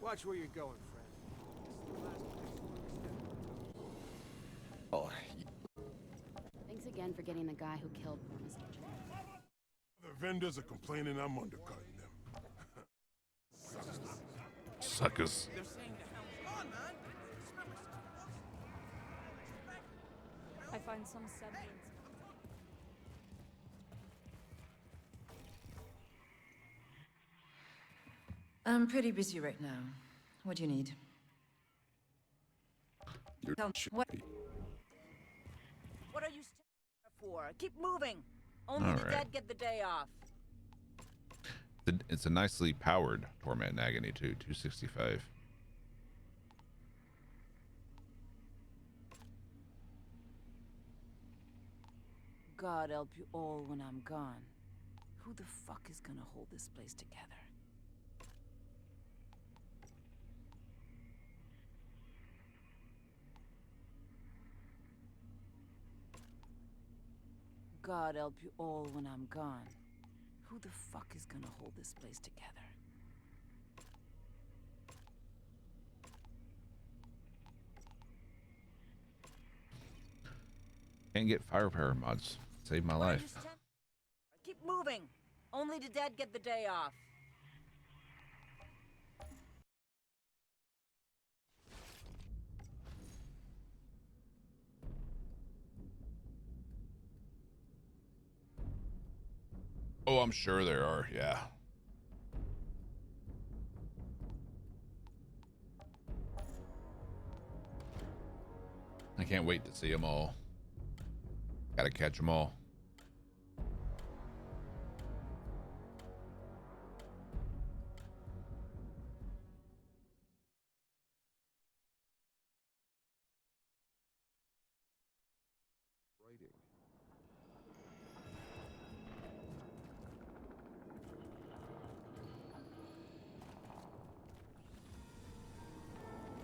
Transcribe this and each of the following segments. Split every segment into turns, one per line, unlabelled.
Watch where you're going, friend.
Oh,
Thanks again for getting the guy who killed poor Mr. J.
The vendors are complaining I'm undercutting them.
suckers.
They're saying the hell's on, man.
I find some semblance.
I'm pretty busy right now. What do you need?
You're
What?
What are you standing for? Keep moving. Only the dead get the day off.
It's a nicely powered Torment and Agony too, 265.
God help you all when I'm gone. Who the fuck is gonna hold this place together? God help you all when I'm gone. Who the fuck is gonna hold this place together?
Can't get firepower mods. Saved my
What are you
life.
Keep moving. Only the dead get the day off.
Oh, I'm sure there are. Yeah. I can't wait to see them all. Gotta catch them all.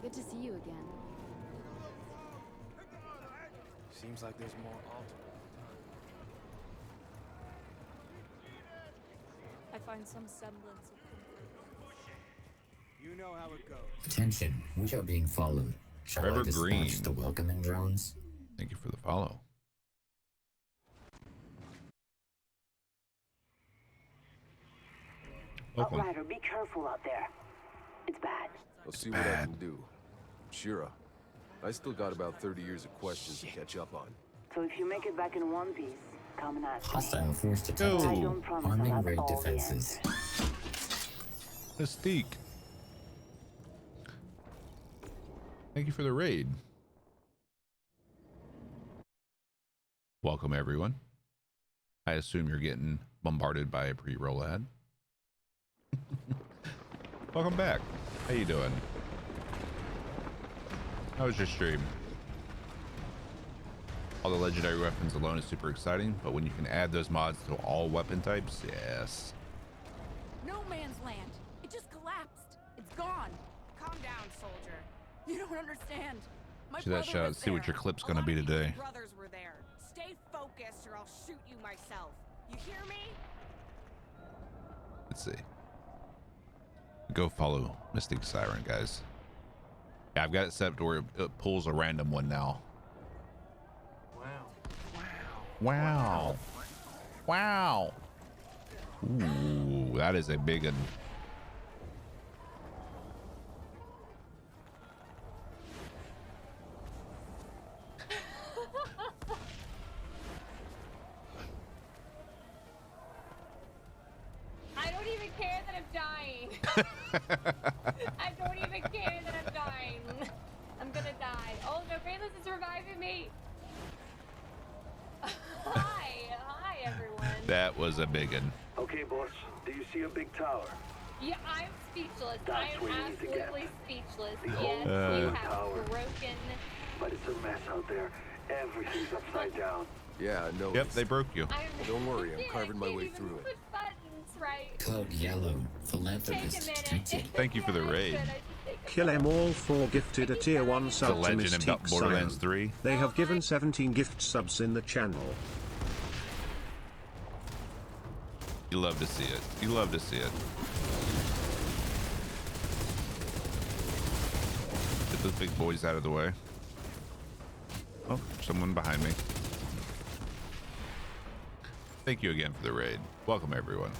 Good to see you again.
Seems like there's more altar.
I find some semblance of comfort.
You know how it goes.
Attention, we are being followed. Shall
Trevor
I dispatch
Green.
the welcoming drones?
Thank you for the follow. Welcome.
Outrider, be careful out there. It's bad.
I'll see what I can do. Shira, I still got about 30 years of questions to catch up on.
So if you make it back in one piece, come and ask me.
Hostile force detected.
I don't promise I'll
Arming
have
raid
all the
defenses.
answers.
Mystique. Thank you for the raid. Welcome everyone. I assume you're getting bombarded by a pre-roll ad. Welcome back. How you doing? How was your stream? All the legendary weapons alone is super exciting, but when you can add those mods to all weapon types, yes.
No man's land. It just collapsed. It's gone. Calm down, soldier. You don't understand. My
See that
brother
shot.
was
See what
there.
your clip's
A
gonna
lot
be
of people's
today.
Brothers were there. Stay focused, or I'll shoot you myself. You hear me?
Let's see. Go follow Mystic Siren, guys. Yeah, I've got it set up to where it pulls a random one now. Wow. Wow. Ooh, that is a big one.
I don't even care that I'm dying. I don't even care that I'm dying. I'm gonna die. Oh no, Brainless is reviving me. Hi everyone.
That was a big one.
Okay, boss. Do you see a big tower?
Yeah, I'm speechless.
That's
I am
where you need to get.
absolutely speechless.
The
Yes,
whole
you have
tower.
broken.
But it's a mess out there. Everything's upside down.
Yeah, I know.
Yep, they broke you.
Don't worry, I'm
Yeah,
carving my
I can't
way
even
through it.
push buttons, right?
Code yellow.
Take
Philanthropist
a minute.
detected.
Thank you for the
Yeah, I
raid.
should take a
Kill them all for gifted a tier 1
The
sub to
legend about
Mystique
Borderlands
Siren.
3.
They have given 17 gift subs in the channel.
You love to see it. You love to see it. those big boys out of the way. Oh, someone behind me. Thank you again for the raid. Welcome, everyone.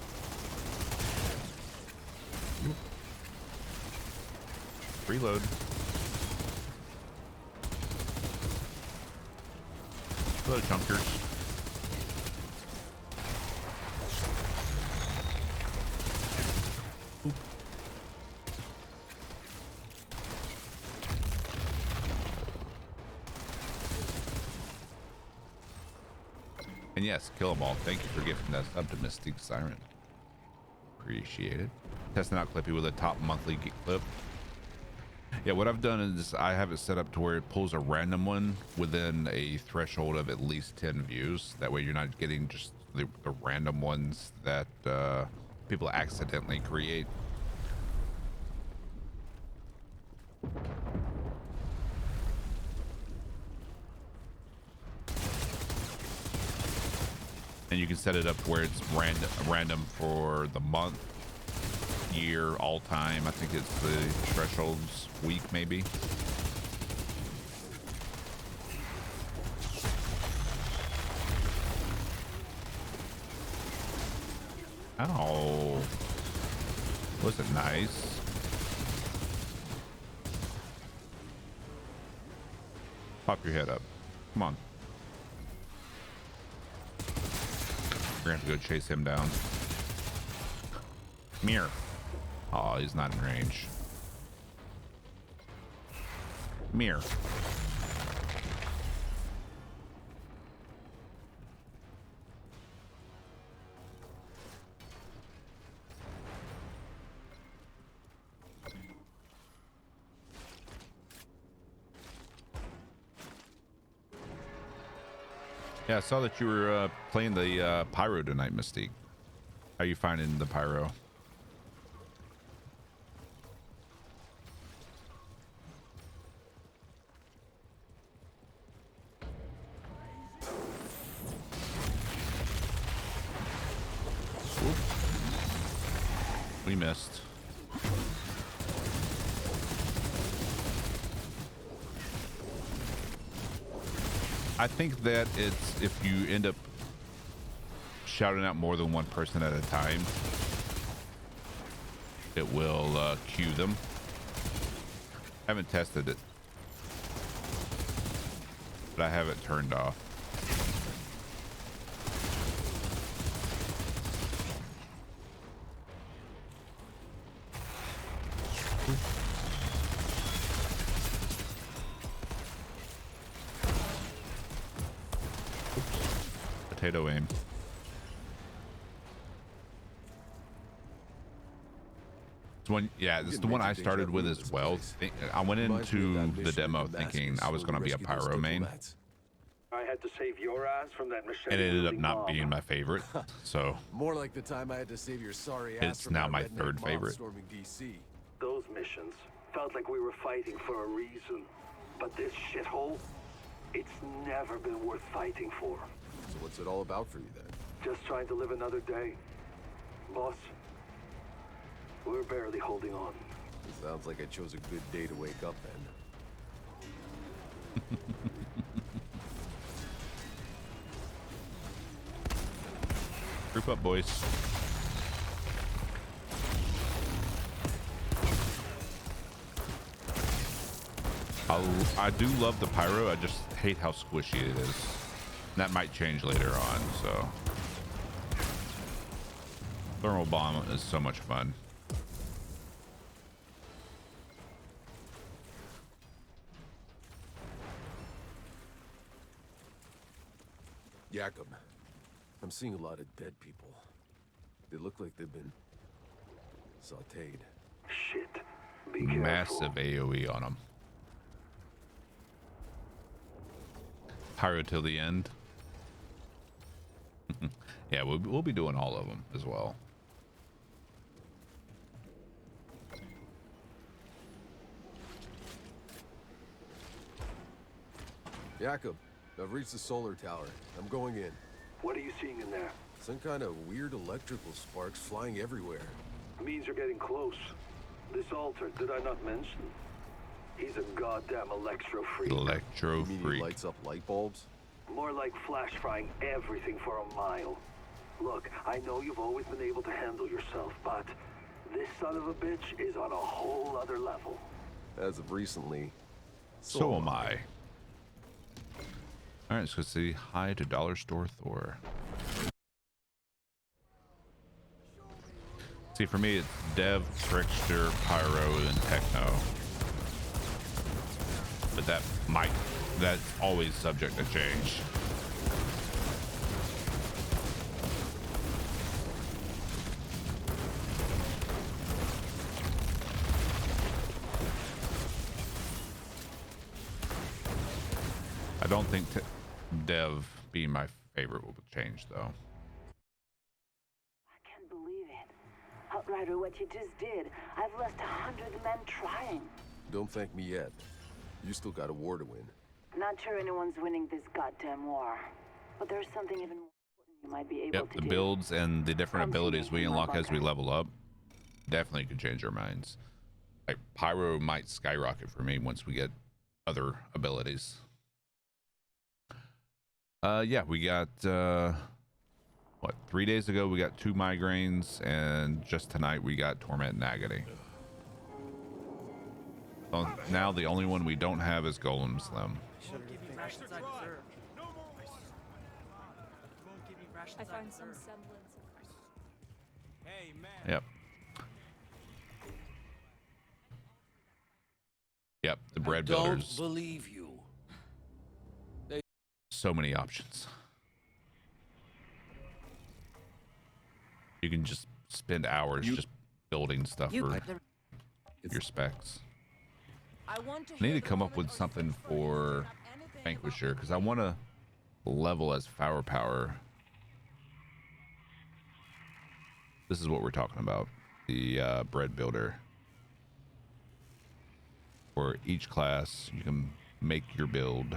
Reload. Hello, chunkers. And yes, kill them all. Thank you for gifting us up to Mystic Siren. Appreciate it. Testing out Clippy with a top monthly clip. Yeah, what I've done is I have it set up to where it pulls a random one within a threshold of at least 10 views. That way you're not getting just the random ones that people accidentally create. And you can set it up where it's random for the month, year, all time. I think it's the thresholds week, maybe. Oh, was it nice? Pop your head up. Come on. We're gonna have to go chase him down. Come here. Oh, he's not in range. Come here. Yeah, I saw that you were playing the pyro tonight, Mystique. How you finding the pyro? Oop. We missed. I think that it's if you end up shouting out more than one person at a time, it will cue them. I haven't tested it, but I have it turned off. Potato aim. It's one, yeah, this is the one I started with as well. I went into the demo thinking I was going to be a pyro main.
I had to save your ass from that machete.
It ended up not being my favorite, so
more like the time I had to save your sorry ass.
It's now my third favorite.
Storming DC.
Those missions felt like we were fighting for a reason, but this shithole, it's never been worth fighting for.
So what's it all about for you then?
Just trying to live another day. Boss, we're barely holding on.
It sounds like I chose a good day to wake up then.
Group up, boys. I do love the pyro. I just hate how squishy it is. That might change later on, so. Thermal bomb is so much fun.
Jakob, I'm seeing a lot of dead people. They look like they've been sauteed.
Shit. Be careful.
Massive AoE on them. Pyro till the end. Yeah, we'll be doing all of them as well.
Jakob, I've reached the solar tower. I'm going in.
What are you seeing in there?
Some kind of weird electrical sparks flying everywhere.
Means you're getting close. This altar, did I not mention? He's a goddamn electro freak.
Electro
You mean he
freak.
lights up light bulbs?
More like flash frying everything for a mile. Look, I know you've always been able to handle yourself, but this son of a bitch is on a whole other level.
As of recently,
So am I. All right, let's go say hi to Dollar Store Thor. See, for me, it's Dev, Trickster, Pyro, and Techno. But that's always subject to change. I don't think Dev being my favorite will change, though.
I can't believe it. Outrider, what you just did. I've lost 100 men trying.
don't thank me yet. You still got a war to win.
Not sure anyone's winning this goddamn war. But there's something even more important you might be able to
The
do.
builds and the different
Come to
abilities
me
we
in my
unlock as we
bunker.
level up definitely could change our minds. Like Pyro might skyrocket for me once we get other abilities. Yeah, we got what, 3 days ago we got 2 migraines, and just tonight we got torment and agony. So now the only one we don't have is Golem Slim.
I find some semblance of...
Hey, man.
Yep. Yep, the bread builders.
Don't believe you.
So many options. You can just spend hours just building stuff for your specs.
I want to
I need to come up with something for Vanquisher because I want to level as firepower. This is what we're talking about. The bread builder. For each class, you can make your build.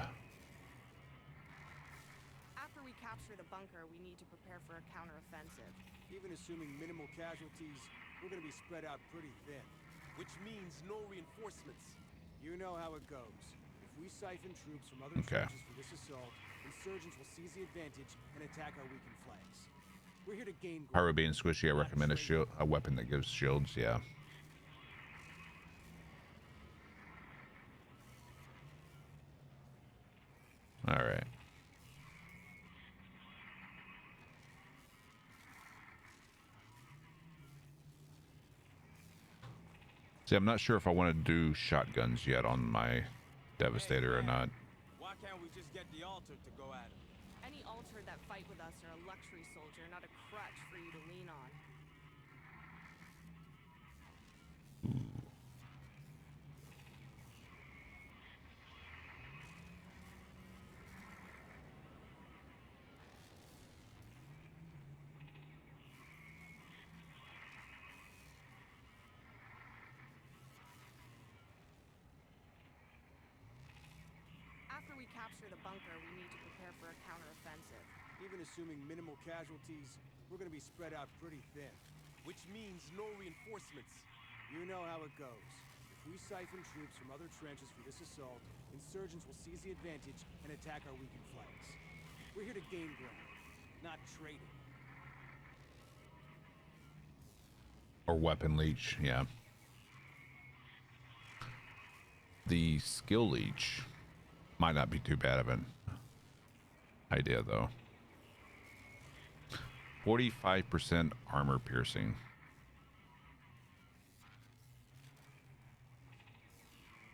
After we capture the bunker, we need to prepare for a counteroffensive.
Even assuming minimal casualties, we're gonna be spread out pretty thin.
Which means no reinforcements.
You know how it goes. If we siphon troops from other
Okay.
trenches for this assault, insurgents will seize the advantage and attack our weakened flanks. We're here to gain ground.
Pyro being squishy, I recommend a weapon that gives shields. Yeah. All right. See, I'm not sure if I want to do shotguns yet on my Devastator or not.
Why can't we just get the altar to go at him?
Any altar that fight with us are a luxury soldier, not a crutch for you to lean on. After we capture the bunker, we need to prepare for a counteroffensive.
Even assuming minimal casualties, we're gonna be spread out pretty thin.
Which means no reinforcements.
You know how it goes. If we siphon troops from other trenches for this assault, insurgents will seize the advantage and attack our weakened flanks. We're here to gain ground, not trade it.
Or weapon leech, yeah. The skill leech might not be too bad of an idea, though. 45% armor piercing.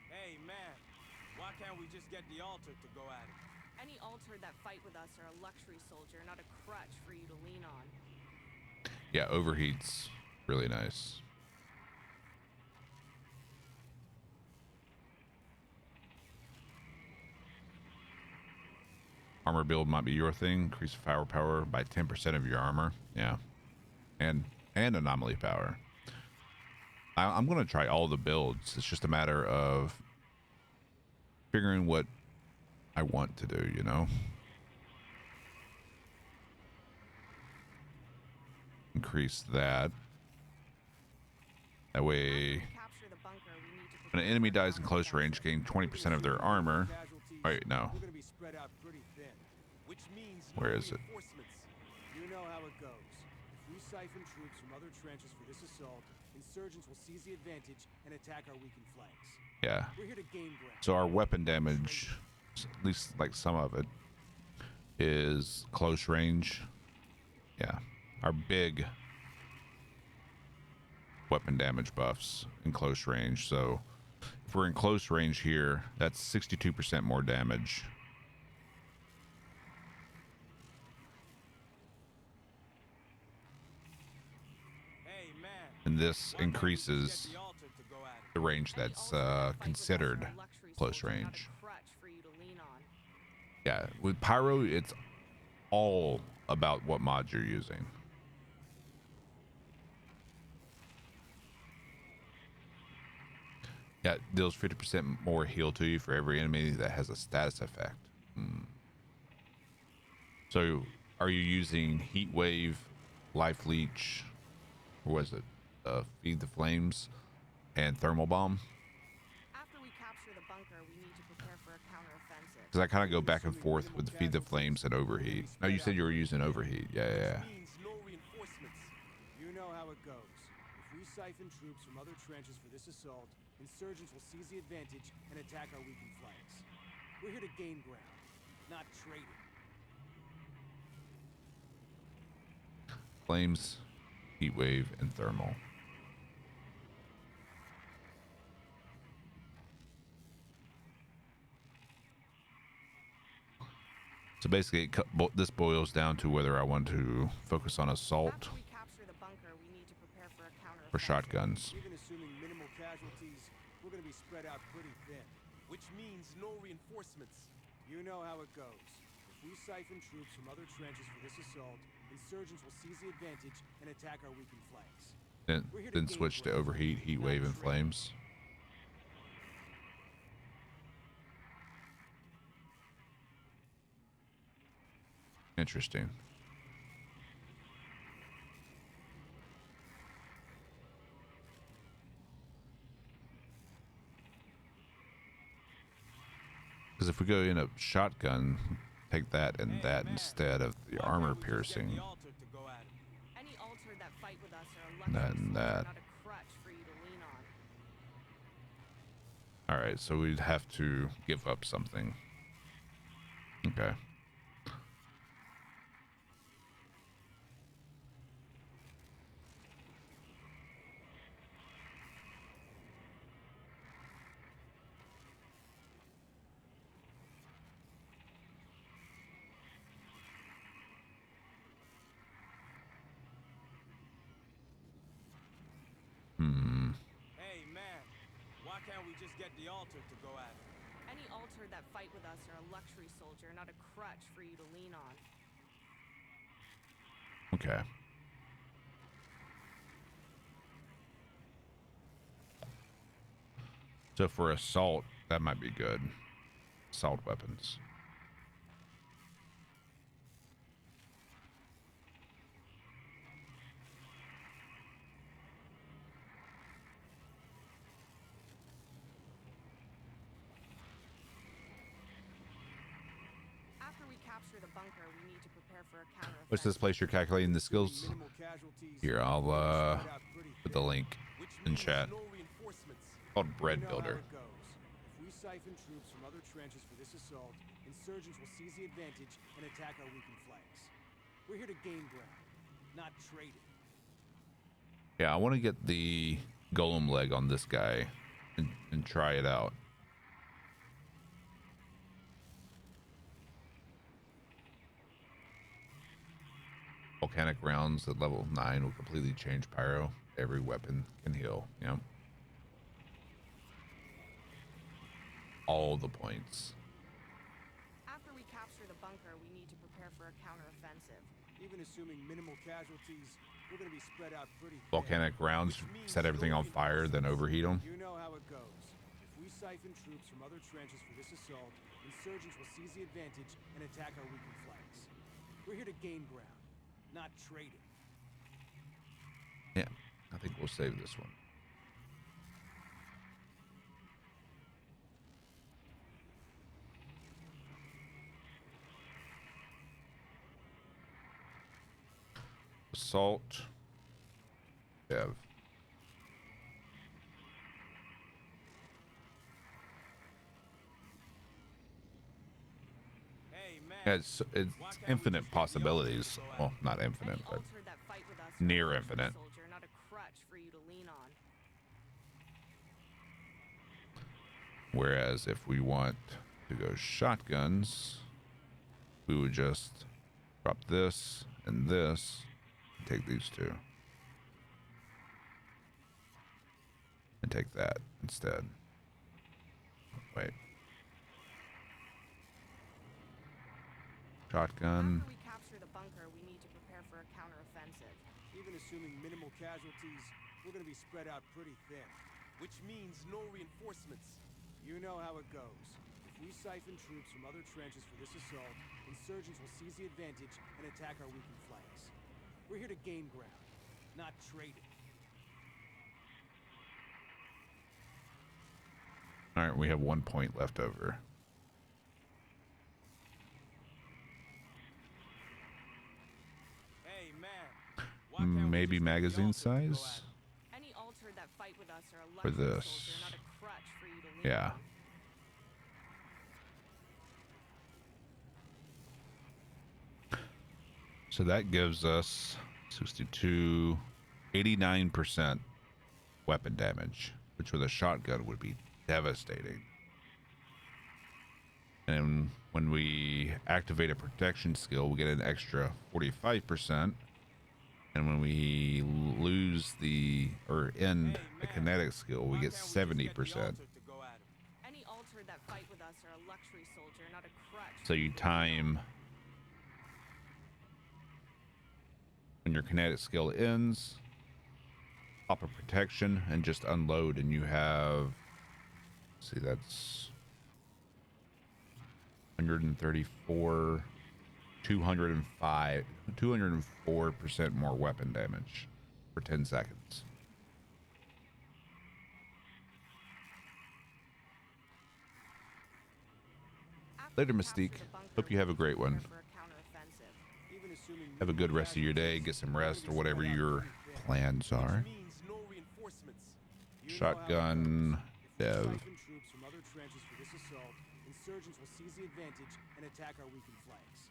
Hey, man. Why can't we just get the altar to go at him?
Any altar that fight with us are a luxury soldier, not a crutch for you to lean on.
Yeah, overheat's really nice. Armor build might be your thing. Increase firepower by 10% of your armor. Yeah. And anomaly power. I'm going to try all the builds. It's just a matter of figuring what I want to do, you know? Increase that. That way...
Capture the bunker, we need to
When an enemy dies in close range, gain 20% of their armor. Wait, no.
We're gonna be spread out pretty thin, which means
Where is it?
reinforcements. You know how it goes. If we siphon troops from other trenches for this assault, insurgents will seize the advantage and attack our weakened flanks.
Yeah.
We're here to gain ground.
So our weapon damage, at least like some of it, is close range. Yeah. Our big weapon damage buffs in close range. So if we're in close range here, that's 62% more damage.
Hey, man.
And this increases the range that's considered close range. Yeah, with Pyro, it's all about what mods you're using. Yeah, it deals 50% more heal to you for every enemy that has a status effect. So, are you using Heat Wave, Life Leech, or was it Feed the Flames, and Thermal Bomb?
After we capture the bunker, we need to prepare for a counteroffensive.
Because I kind of go back and forth with Feed the Flames and Overheat. No, you said you were using Overheat. Yeah.
You know how it goes. If we siphon troops from other trenches for this assault, insurgents will seize the advantage and attack our weakened flanks. We're here to gain ground, not trade it.
Flames, Heat Wave, and Thermal. So basically, this boils down to whether I want to focus on assault or shotguns.
Even assuming minimal casualties, we're going to be spread out pretty thin, which means no reinforcements. You know how it goes. If we siphon troops from other trenches for this assault, insurgents will seize the advantage and attack our weakened flanks.
Then switch to Overheat, Heat Wave, and Flames. Interesting. Because if we go in a shotgun, take that and that instead of the armor piercing.
Any altar that fight with us are a luxury
And
soldier,
that.
not a crutch for you to lean on.
Alright, so we'd have to give up something. Okay.
Hey, man. Why can't we just get the altar to go at it?
Any altar that fight with us are a luxury soldier, not a crutch for you to lean on.
Okay. So for assault, that might be good. Assault weapons.
After we capture the bunker, we need to prepare for a counteroffensive.
What's this place you're calculating the skills? Here, I'll put the link in chat. Called Bread Builder.
If we siphon troops from other trenches for this assault, insurgents will seize the advantage and attack our weakened flanks. We're here to gain ground, not trade it.
Yeah, I want to get the golem leg on this guy and try it out. Volcanic rounds at level 9 will completely change Pyro. Every weapon can heal, you know? All the points.
After we capture the bunker, we need to prepare for a counteroffensive.
Even assuming minimal casualties, we're going to be spread out pretty thin.
Volcanic rounds set everything on fire, then overheat them.
You know how it goes. If we siphon troops from other trenches for this assault, insurgents will seize the advantage and attack our weakened flanks. We're here to gain ground, not trade it.
Yeah, I think we'll save this one. Assault. Dev.
Hey, man.
Yeah, it's infinite possibilities. Well, not infinite, but near infinite.
Soldier, not a crutch for you to lean on.
Whereas if we want to go shotguns, we would just drop this and this and take these two. And take that instead. Wait. Shotgun.
After we capture the bunker, we need to prepare for a counteroffensive.
Even assuming minimal casualties, we're gonna be spread out pretty thin. Which means no reinforcements. You know how it goes. If we siphon troops from other trenches for this assault, insurgents will seize the advantage and attack our weakened flanks. We're here to gain ground, not trade it.
All right, we have 1 point left over.
Hey, man.
Maybe magazine size
Any altar that fight with us are a
for
luxury
this.
soldier, not a crutch for you to lean
Yeah.
on.
So that gives us 62, 89% weapon damage, which with a shotgun would be devastating. And when we activate a protection skill, we get an extra 45%. And when we lose the or end the kinetic skill, we get 70%.
Any altar that fight with us are a luxury soldier, not a crutch.
So you time when your kinetic skill ends, pop a protection and just unload, and you have, see, that's 134, 205, 204% more weapon damage for 10 seconds. Later, Mystique. Hope you have a great one. Have a good rest of your day. Get some rest or whatever your plans are. Shotgun, Dev.
Troops from other trenches for this assault, insurgents will seize the advantage and attack our weakened flanks.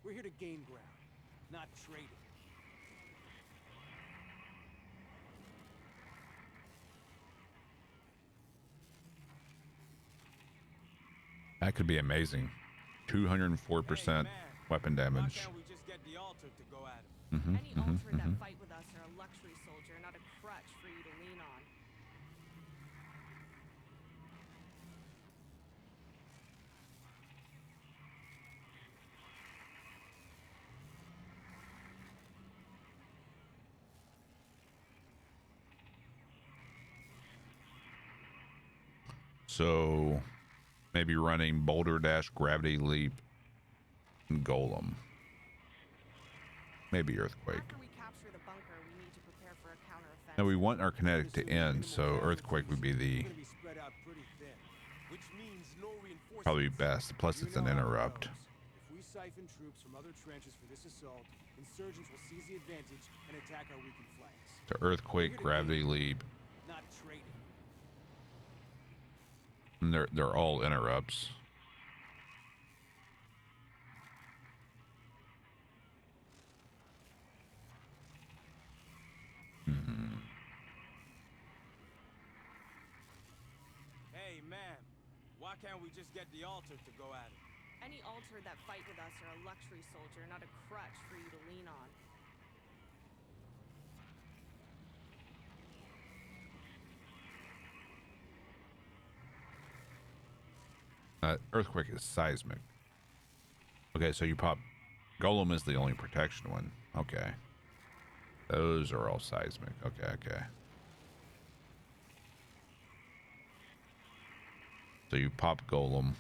We're here to gain ground, not trade it.
That could be amazing. 204% weapon damage.
Any altar that fight with us are a luxury soldier, not a crutch for you to lean on.
So maybe running boulder dash, gravity leap, and golem. Maybe earthquake.
After we capture the bunker, we need to prepare for a counteroffensive.
Now we want our kinetic to end, so earthquake would be the probably best. Plus it's an interrupt.
If we siphon troops from other trenches for this assault, insurgents will seize the advantage and attack our weakened flanks.
The earthquake, gravity leap,
Not trade it.
and they're all interrupts.
Hey, man. Why can't we just get the altar to go at it?
Any altar that fight with us are a luxury soldier, not a crutch for you to lean on.
Earthquake is seismic. Okay, so you pop. Golem is the only protection one. Okay. Those are all seismic. Okay. So you pop Golem.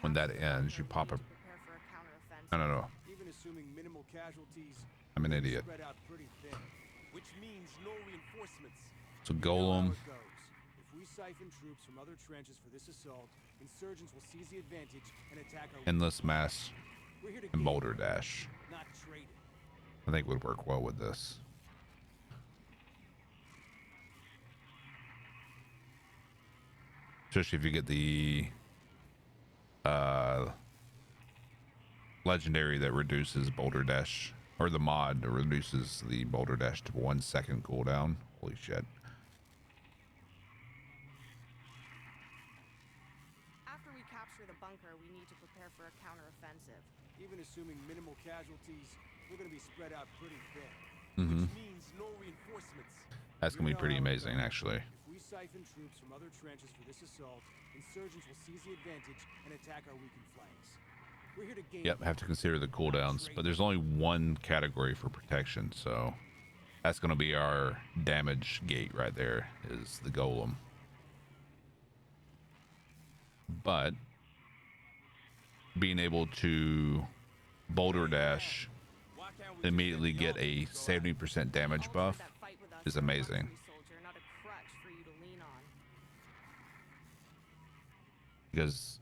When that ends, you pop a... No.
Even assuming minimal casualties,
I'm an idiot.
spread out pretty thin, which means no reinforcements.
So
You know how
Golem.
it goes. If If we siphon troops from other trenches for this assault, insurgents will seize the advantage and attack our...
Endless mass
We're here to
and
gain,
boulder dash.
not trade it.
I think would work well with this. Especially if you get the legendary that reduces boulder dash, or the mod that reduces the boulder dash to 1 second cooldown. Holy shit.
After we capture the bunker, we need to prepare for a counteroffensive.
Even assuming minimal casualties, we're gonna be spread out pretty thin.
Mm-hmm.
Which means no reinforcements.
That's gonna be pretty amazing, actually.
If we siphon troops from other trenches for this assault, insurgents will seize the advantage and attack our weakened flanks. We're here to gain.
Yep, have to consider the cooldowns, but there's only one category for protection, so that's gonna be our damage gate right there, is the golem. But being able to boulder dash, immediately get a 70% damage buff is amazing. Because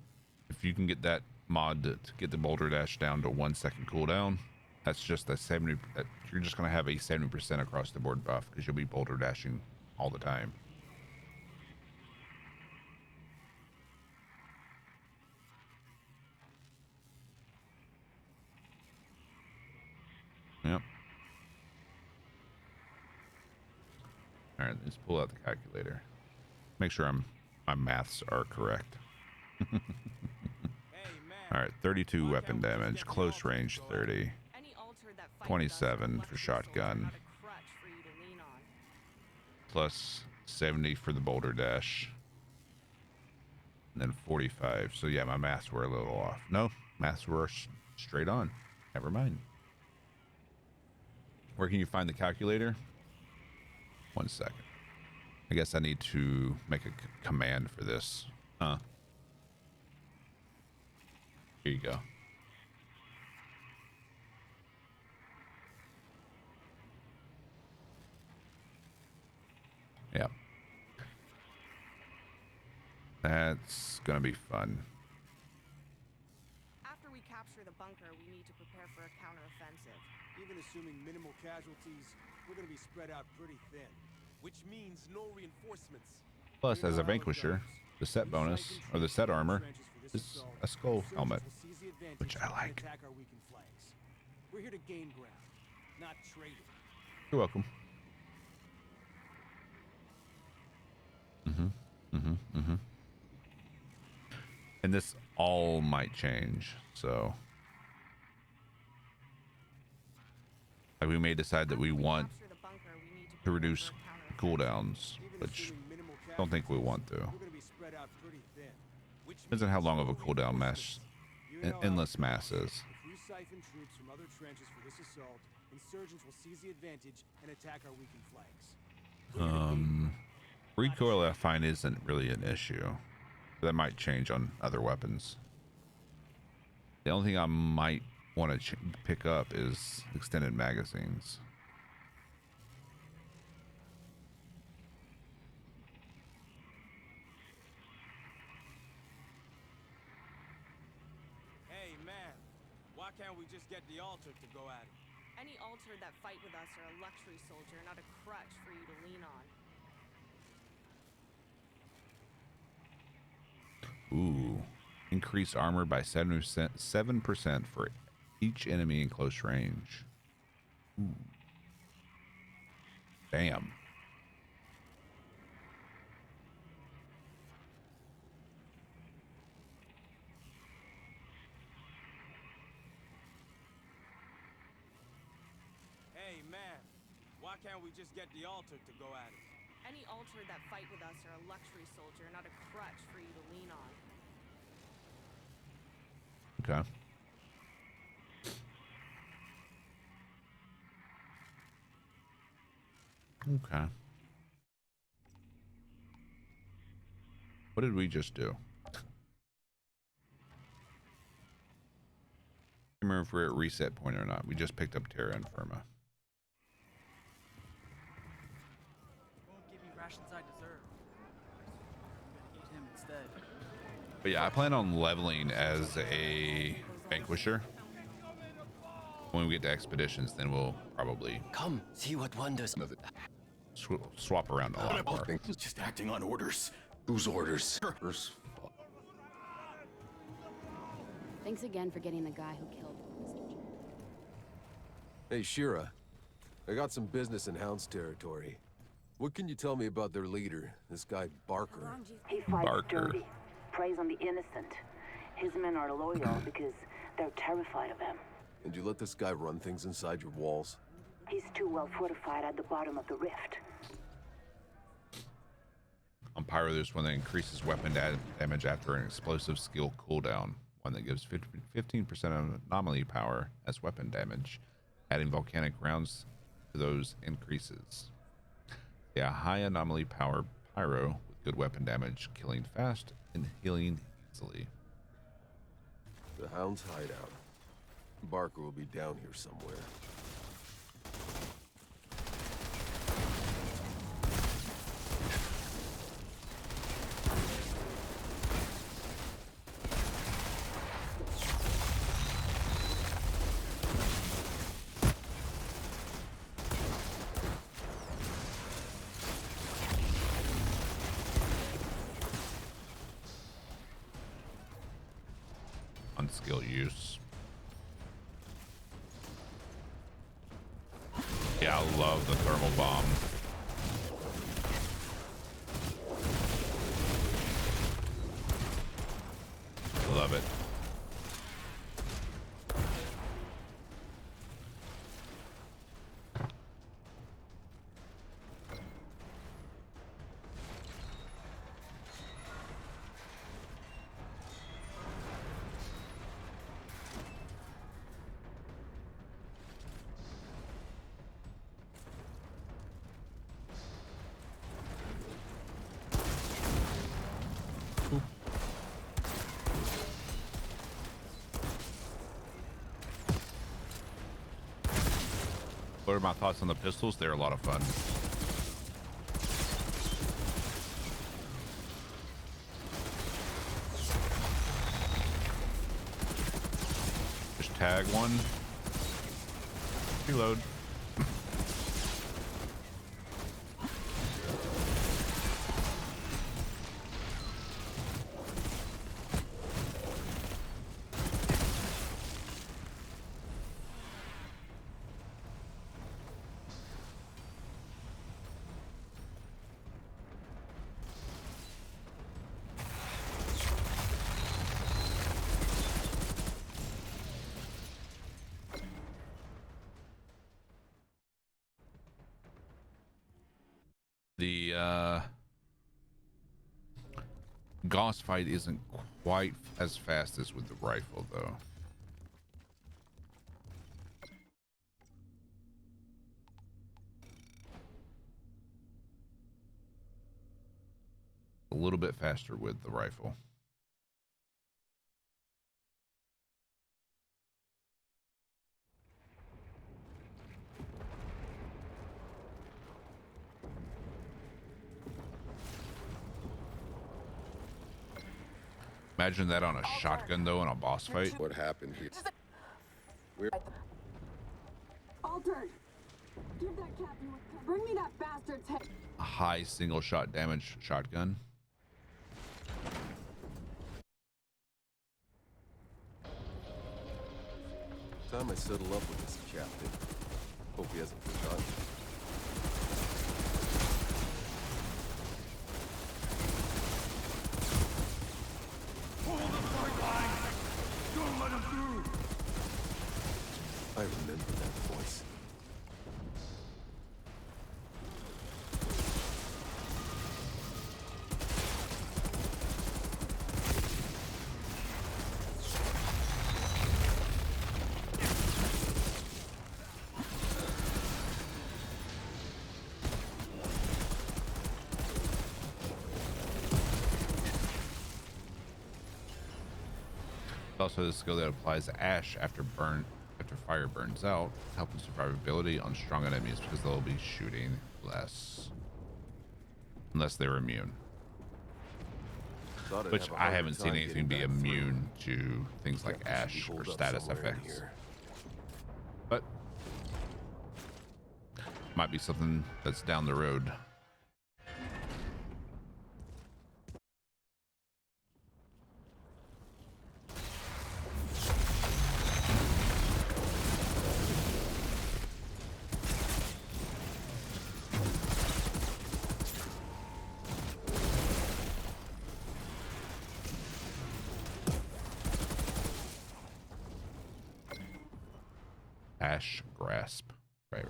if you can get that mod to get the boulder dash down to 1 second cooldown, that's just a 70. You're just gonna have a 70% across the board buff because you'll be boulder dashing all the time. Yep. All right, let's pull out the calculator. Make sure my maths are correct. All right, 32 weapon damage, close range 30, 27 for shotgun, plus 70 for the boulder dash, and then 45. So yeah, my maths were a little off. No, maths were straight on. Never mind. Where can you find the calculator? 1 second. I guess I need to make a command for this. Huh. Here you go. Yep. That's gonna be fun.
After we capture the bunker, we need to prepare for a counteroffensive.
Even assuming minimal casualties, we're gonna be spread out pretty thin. Which means no reinforcements.
Plus, as a vanquisher, the set bonus, or the set armor, is a skull helmet, which I like.
We're here to gain ground, not trade it.
You're welcome. And this all might change, so like we may decide that we want to reduce cooldowns, which I don't think we want to. Depends on how long of a cooldown mass endless mass is.
If we siphon troops from other trenches for this assault, insurgents will seize the advantage and attack our weakened flanks.
Recoil I find isn't really an issue. That might change on other weapons. The only thing I might want to pick up is extended magazines.
Hey man, why can't we just get the altar to go at it?
Any altar that fight with us are a luxury soldier, not a crutch for you to lean on.
Ooh, increase armor by 7% for each enemy in close range. Ooh. Damn.
Hey man, why can't we just get the altar to go at it?
Any altar that fight with us are a luxury soldier, not a crutch for you to lean on.
Okay. Okay. What did we just do? Remember if we're at reset point or not. We just picked up Terra Infirma.
Won't give you rations I deserve.
But yeah, I plan on leveling as a vanquisher. When we get to expeditions, then we'll probably
come see what wonders.
Swap around a lot more.
Just acting on orders. Whose orders?
Thanks again for getting the guy who killed Mr. J.
Hey, Shira. I got some business in Hound's territory. What can you tell me about their leader, this guy Barker?
He fights dirty, preys on the innocent. His men are loyal because they're terrified of him.
And you let this guy run things inside your walls?
He's too well fortified at the bottom of the rift.
On Pyro, there's one that increases weapon damage after an explosive skill cooldown. One that gives 15% of anomaly power as weapon damage. Adding volcanic rounds to those increases. Yeah, high anomaly power Pyro with good weapon damage, killing fast and healing easily.
The Hound's hideout. Barker will be down here somewhere.
On skill use. Yeah, I love the thermal bomb. Love it. What are my thoughts on the pistols? They're a lot of fun. Just tag one. Reload. The Gauss fight isn't quite as fast as with the rifle, though. A little bit faster with the rifle. Imagine that on a shotgun, though, in a boss fight.
What happened here?
Altered! Give that captain bring me that bastard's head.
A high single shot damage shotgun.
Time I settle up with this captain. Hope he hasn't forgotten.
Don't let him through!
I remember that voice.
Also the skill that applies ash after fire burns out, helping survivability on strong enemies because they'll be shooting less unless they're immune.
Thought I'd
Which
have a
I
harder
haven't seen
time
anything
getting
be
back free.
immune to things like
Captain should be
ash or
holed up
status
somewhere in
effects.
here.
But might be something that's down the road. Ash grasp. Right.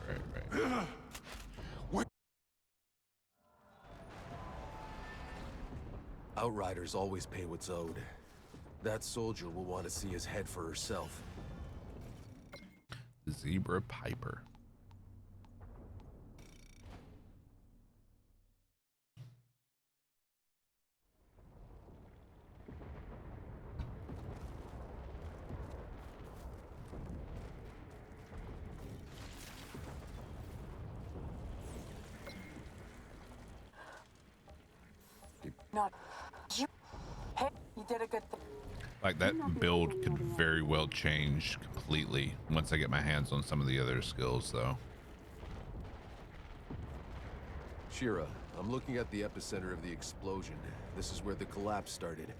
Outriders always pay what's owed. That soldier will want to see his head for herself.
Zebra Piper.
Not you. Hey, you did a good thing.
Like that build could very well change completely once I get my hands on some of the other skills though.
Shira, I'm looking at the epicenter of the explosion. This is where the collapse started.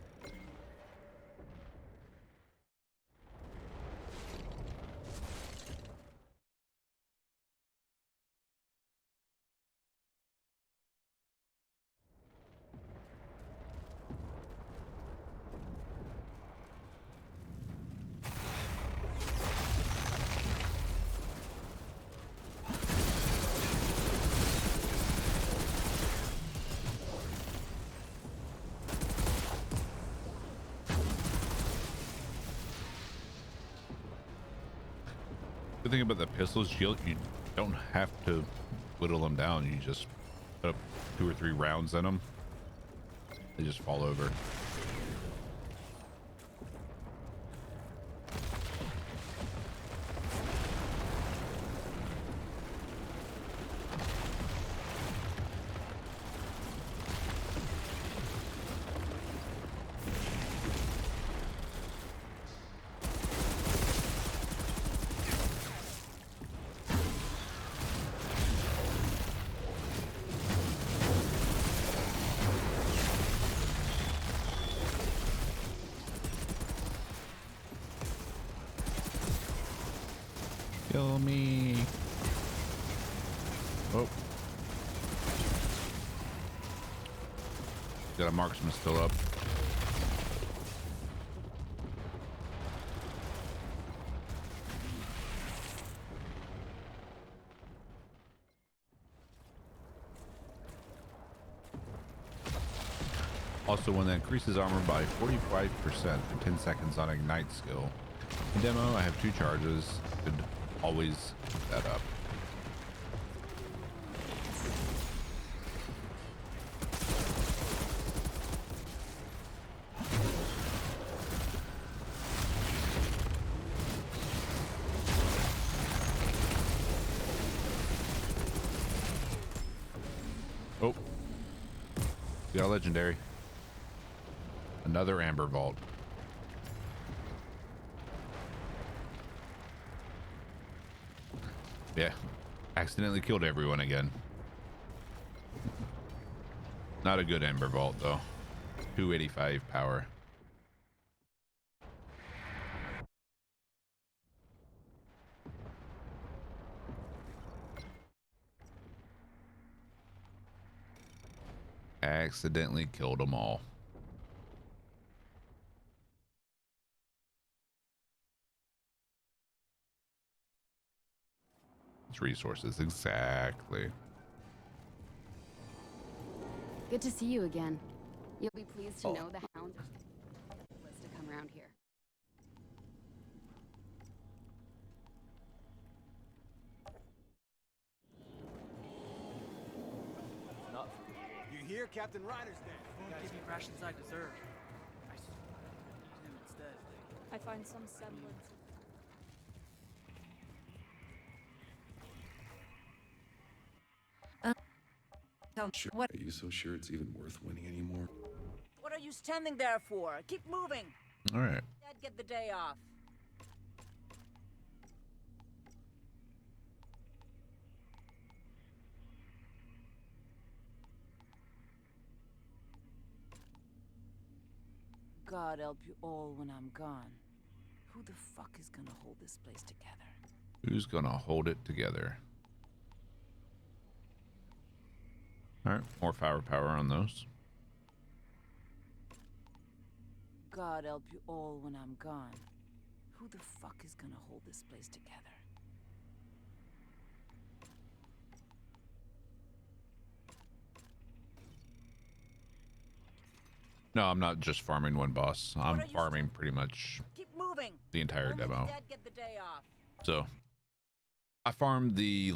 Good thing about the pistols, you don't have to whittle them down. You just put up 2 or 3 rounds in them. They just fall over. Kill me. Oh. Got a marksman still up. Also, one that increases armor by 45% for 10 seconds on ignite skill. In demo, I have 2 charges. Could always keep that up. Oh, we got a legendary. Another amber vault. Yeah, accidentally killed everyone again. Not a good amber vault though. 285 power. Accidentally killed them all. It's resources, exactly.
Good to see you again. You'll be pleased to know the hounds are to come around here.
Not you hear, Captain Ryder's dead.
Won't give me rations I deserve. I use him instead.
I find some semblance.
Sure. Are you so sure it's even worth winning anymore?
What are you
you standing there for? Keep moving.
All right.
Dad, get the day off. God help you all when I'm gone. Who the fuck is gonna hold this place together?
Who's gonna hold it together? All right, more firepower on those.
God help you all when I'm gone. Who the fuck is gonna hold this place together?
No, I'm not just farming one boss. I'm farming pretty much
Keep moving.
the entire demo.
Dad, get the day off.
So I farmed the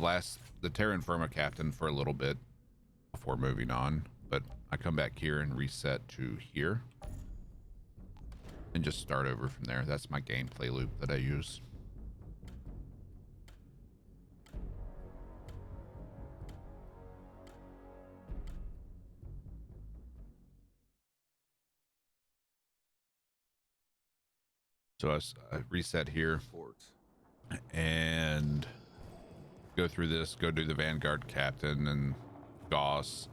Terra Infirma captain for a little bit before moving on, but I come back here and reset to here and just start over from there. That's my gameplay loop that I use. So I reset here and go through this, go do the Vanguard captain and Goss,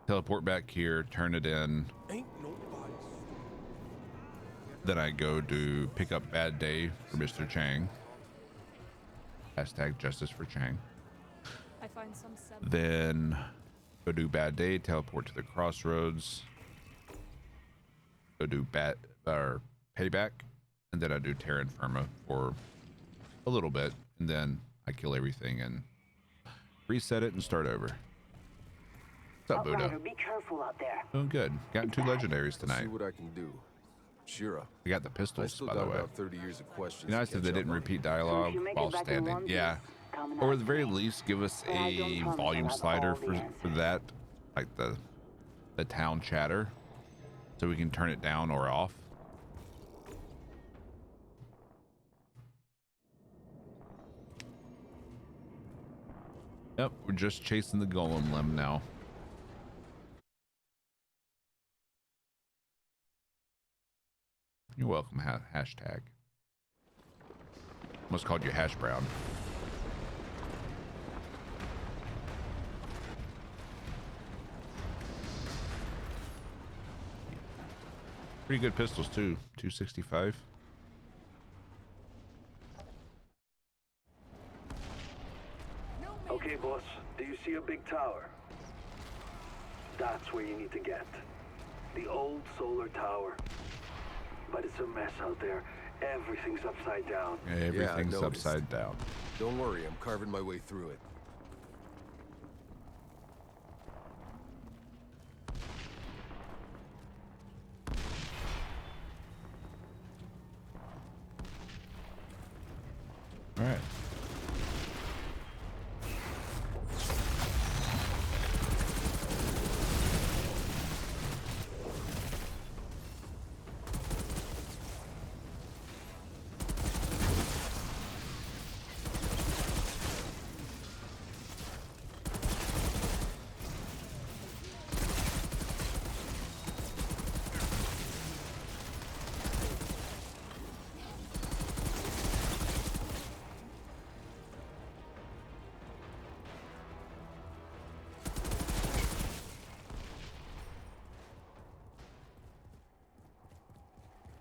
teleport back here, turn it in. Then I go to pick up Bad Day for Mr. Chang. Hashtag justice for Chang.
I find some
Then go do Bad Day, teleport to the crossroads. Go do Payback, and then I do Terra Infirma for a little bit, and then I kill everything and reset it and start over. What's up, Buddha?
Outrider, be careful out there.
Doing good. Gotten 2 legendaries tonight.
See what I can do. Shira.
I got the pistols, by the
got
way.
about 30 years of questions.
Be nice if they didn't repeat dialogue while standing. Yeah. Or at the very least, give us a volume slider for that, like the town chatter, so we can turn it down or off. Yep, we're just chasing the golem limb now. You're welcome, hashtag. Almost called you Hash Brown. Pretty good pistols too, 265.
Okay, boss. Do you see a big tower? That's where you need to get. The old solar tower. But it's a mess out there. Everything's upside down.
Everything's upside down.
Don't worry, I'm carving my way through it.
All right.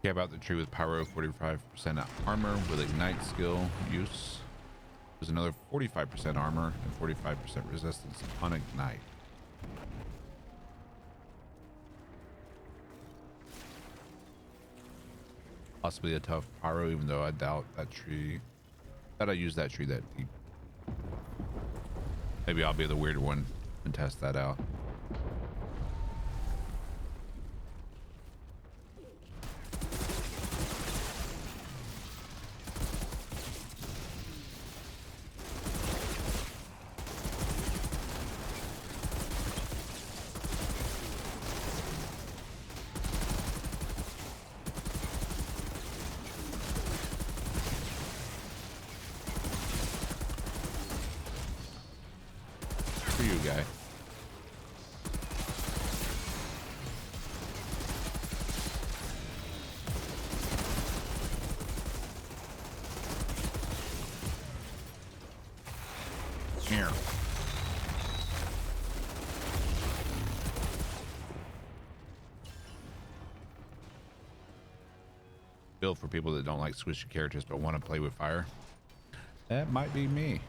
Yeah, about the tree with pyro, 45% armor with ignite skill use. There's another 45% armor and 45% resistance on ignite. Possibly a tough pyro, even though I doubt that tree. That I use that tree that deep. Maybe I'll be the weird one and test that out. Here. Built for people that don't like squishy characters but want to play with fire. That might be me.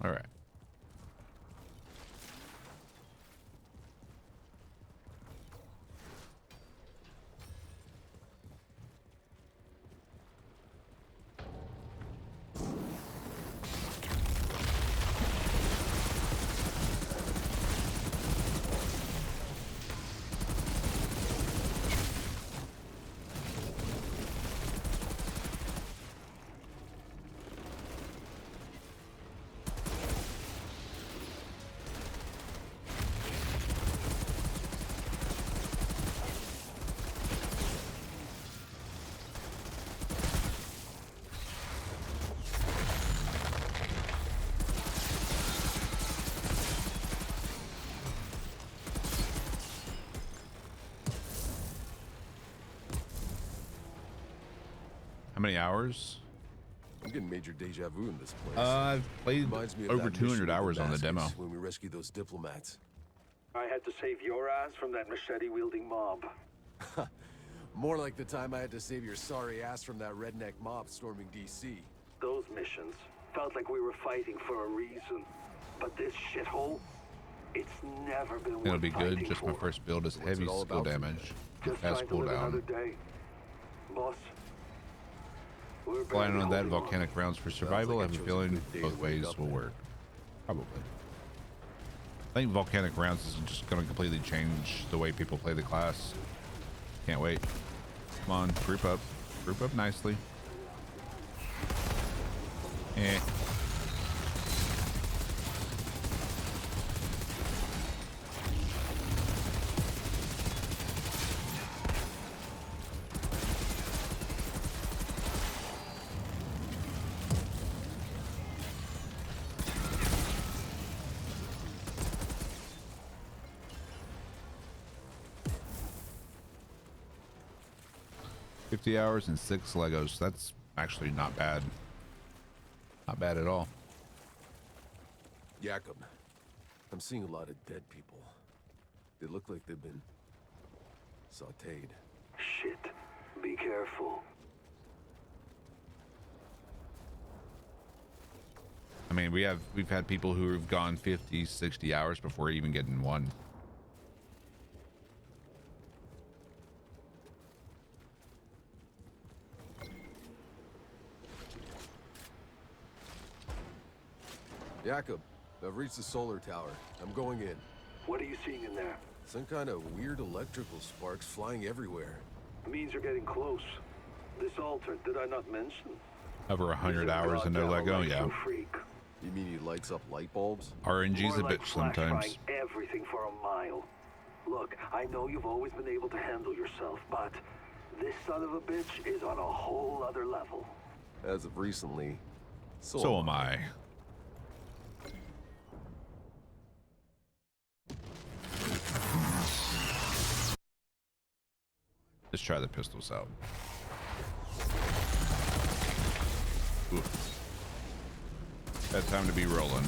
All right. How many hours?
I'm getting major deja vu in this place.
I've played
Reminds me of
over
that mission
200
with
hours on the demo.
Damascus when we rescued those diplomats.
I had to save your ass from that machete-wielding mob.
More like the time I had to save your sorry ass from that redneck mob storming DC.
Those missions felt like we were fighting for a reason. But this shithole, it's never been worth
It'll be good.
fighting
Just
for.
my first build is heavy
all
skill
about?
damage.
Just
Fast
trying to live another
cooldown.
day. Boss, we're
Flying
barely
on that
holding on.
volcanic rounds for survival.
like
I
I
have a
chose a
feeling
good day to
both
wake
ways
up
will
then.
work. Probably. I think volcanic rounds is just going to completely change the way people play the class. Can't wait. Come on, group up. Group up nicely. Eh. Hours and 6 Legos. That's actually not bad. Not bad at all.
Jakob, I'm seeing a lot of dead people. They look like they've been sautéed.
Shit, be careful.
I mean, we've had people who have gone 50, 60 hours before even getting one.
Jakob, I've reached the solar tower. I'm going in.
What are you seeing in there?
Some kind of weird electrical sparks flying everywhere.
Means you're getting close. This altar, did I not mention?
Over 100 hours and no Lego, yeah.
Freak.
You mean he lights up light bulbs?
RNG's a
More like
bitch sometimes.
flash frying everything for a mile. Look, I know you've always been able to handle yourself, but this son of a bitch is on a whole other level.
As of recently,
So am I. Let's try the pistols out. Oof. That time to be rolling.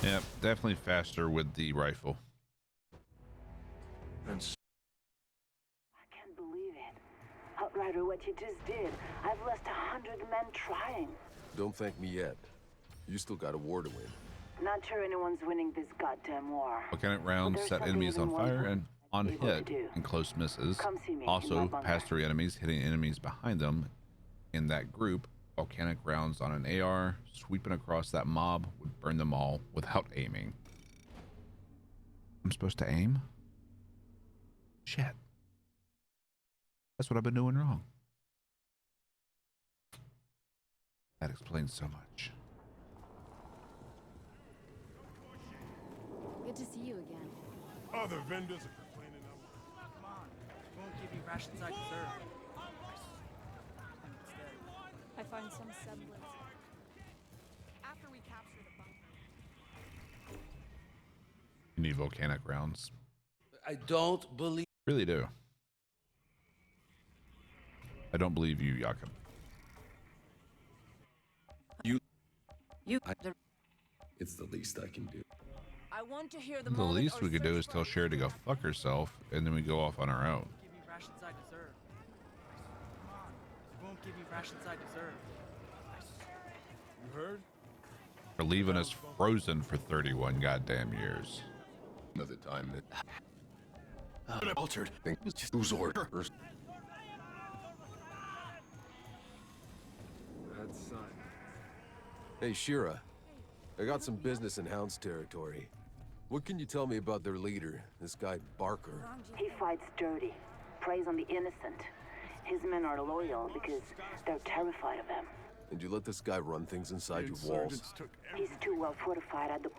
Yep, definitely faster with the rifle.
I can't believe it. Outrider, what you just did. I've lost 100 men trying.
don't thank me yet. You still got a war to win.
Not sure anyone's winning this goddamn war.
Volcanic rounds
But there's
set
something
enemies
even
on
more
fire
important.
and on
Able
hit
to do.
and close misses.
Come see me in
Also
my bunker.
pass through enemies, hitting enemies behind them. In that group, volcanic rounds on an AR sweeping across that mob would burn them all without aiming. I'm supposed to aim? Shit. That's what I've been doing wrong. That explains so much.
Good to see you again.
Other vendors are complaining I'm...
Come on. I won't give you rations I deserve. Instead.
I find some semblance. After we capture the bunker.
You need volcanic rounds.
I don't believe.
Really do. I don't believe you, Jakob.
It's the least I can do.
I want to hear the
The least we could do is tell Sherry to go fuck herself, and then we go off on our own.
Give you rations I deserve. Come on. I won't give you rations I deserve.
You heard?
For leaving us frozen for 31 goddamn years.
Another time that altered things. Whose orders?
That's sign. Hey, Shira. I got some business in Hound's territory. What can you tell me about their leader, this guy Barker?
He fights dirty, preys on the innocent. His men are loyal because they're terrified of him.
And you let this guy run things inside your walls?
He's too well fortified at the...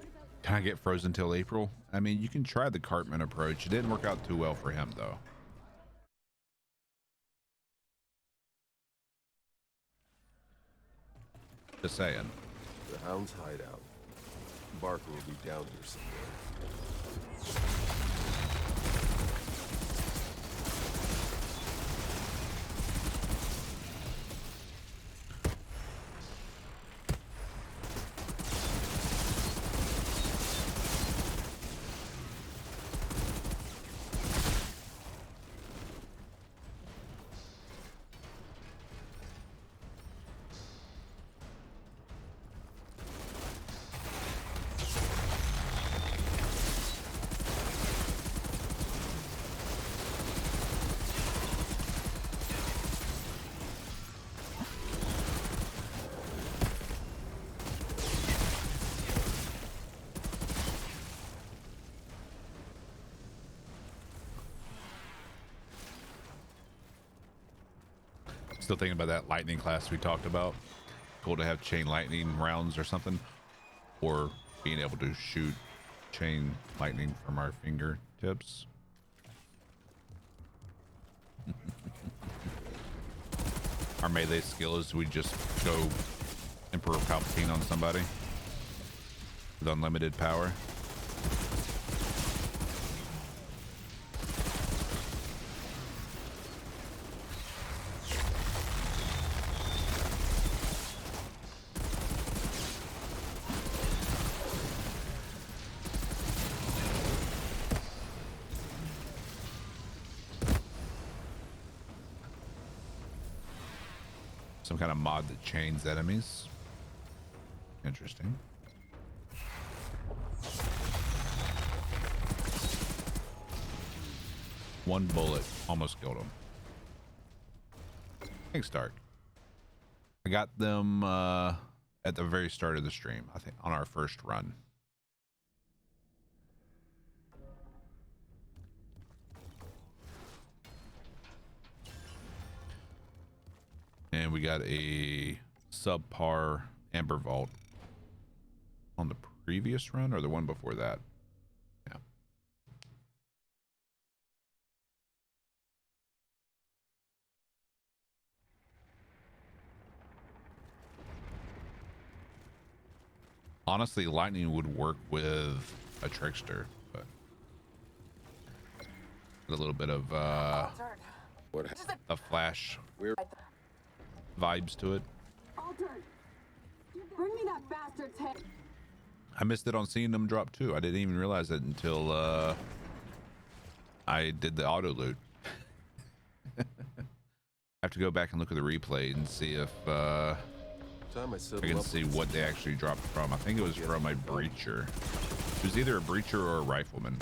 Can I get frozen till April? I mean, you can try the Cartman approach. It didn't work out too well for him, though. Just saying.
The Hound's hideout. Barker will be down here somewhere.
Still thinking about that lightning class we talked about. Cool to have chain lightning rounds or something, or being able to shoot chain lightning from our fingertips. Our melee skill is we just go Emperor Palpatine on somebody with unlimited power. Some kind of mod that chains enemies. Interesting. One bullet almost killed him. Thanks, Stark. I got them at the very start of the stream, I think, on our first run. And we got a subpar Amber Vault on the previous run or the one before that. Yeah. Honestly, lightning would work with a trickster, but a little bit of a flash vibes to it.
Altered. Bring me that bastard's head.
I missed it on seeing them drop too. I didn't even realize it until I did the auto loot. I have to go back and look at the replay and see if I can see what they actually dropped from. I think it was from a breacher. It was either a breacher or a rifleman.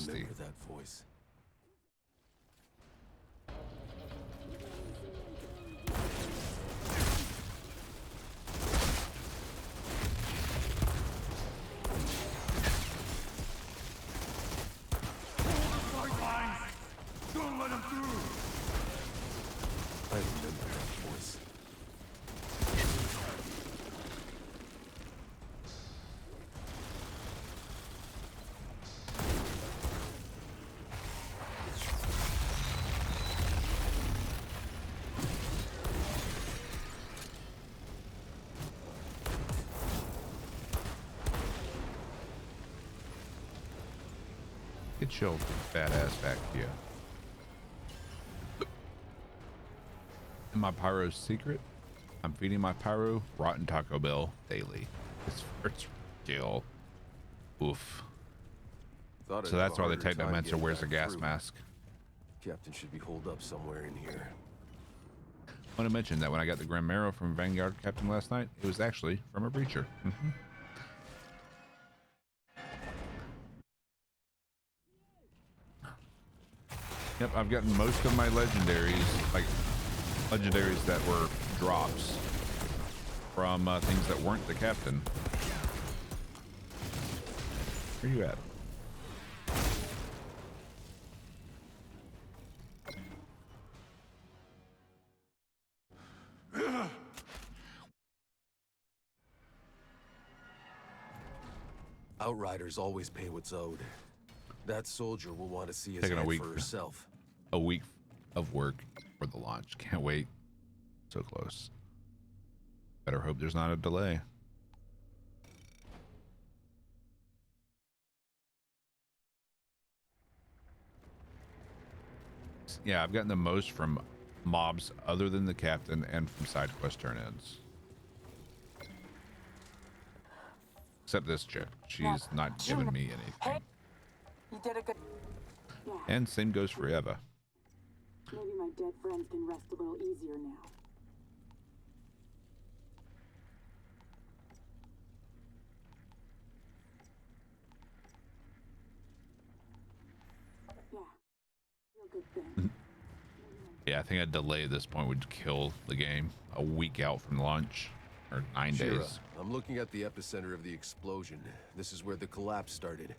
nasty.
remember that voice.
Don't let him through!
I remember that voice.
Get your badass back here. And my pyro's secret? I'm feeding my pyro rotten Taco Bell daily. It's first kill. Oof.
Thought I'd
So
have
that's
a
why the
harder time
Technomancer
getting
wears a
back
gas
through.
mask.
Captain should be holed up somewhere in here.
I want to mention that when I got the Grim Marrow from Vanguard Captain last night, it was actually from a breacher. Yep, I've gotten most of my legendaries, like legendaries that were drops from things that weren't the captain. Where are you at?
Outriders always pay what's owed. That soldier will want to see his
Taking a
head
week.
for herself.
A week of work for the launch. Can't wait. So close. Better hope there's not a delay. Yeah, I've gotten the most from mobs other than the captain and from side quest turn-ins. Except this chick. She's not giving me anything.
You did a good. Yeah.
And same goes for Eva.
Maybe my dead friends can rest a little easier now. Yeah. Real good thing.
Yeah, I think a delay at this point would kill the game. A week out from launch, or 9
Shira,
days.
I'm looking at the epicenter of the explosion. This is where the collapse started.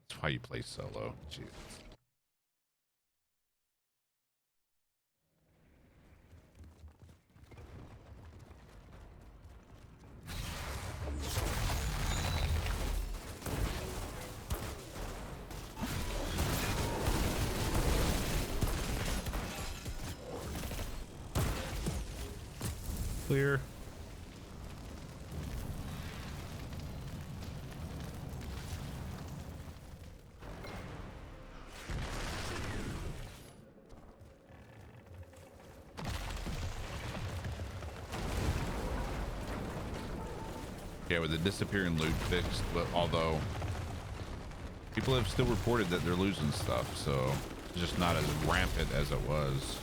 That's why you play solo. Jesus. Clear. Yeah, with the disappearing loot fixed, but although people have still reported that they're losing stuff, so it's just not as rampant as it was.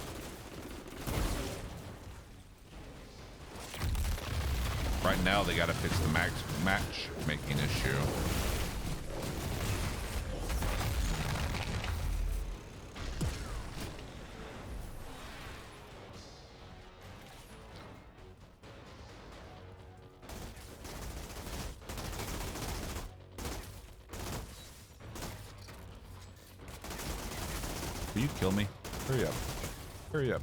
Right now, they got to fix the matchmaking issue. Will you kill me? Hurry up. Hurry up.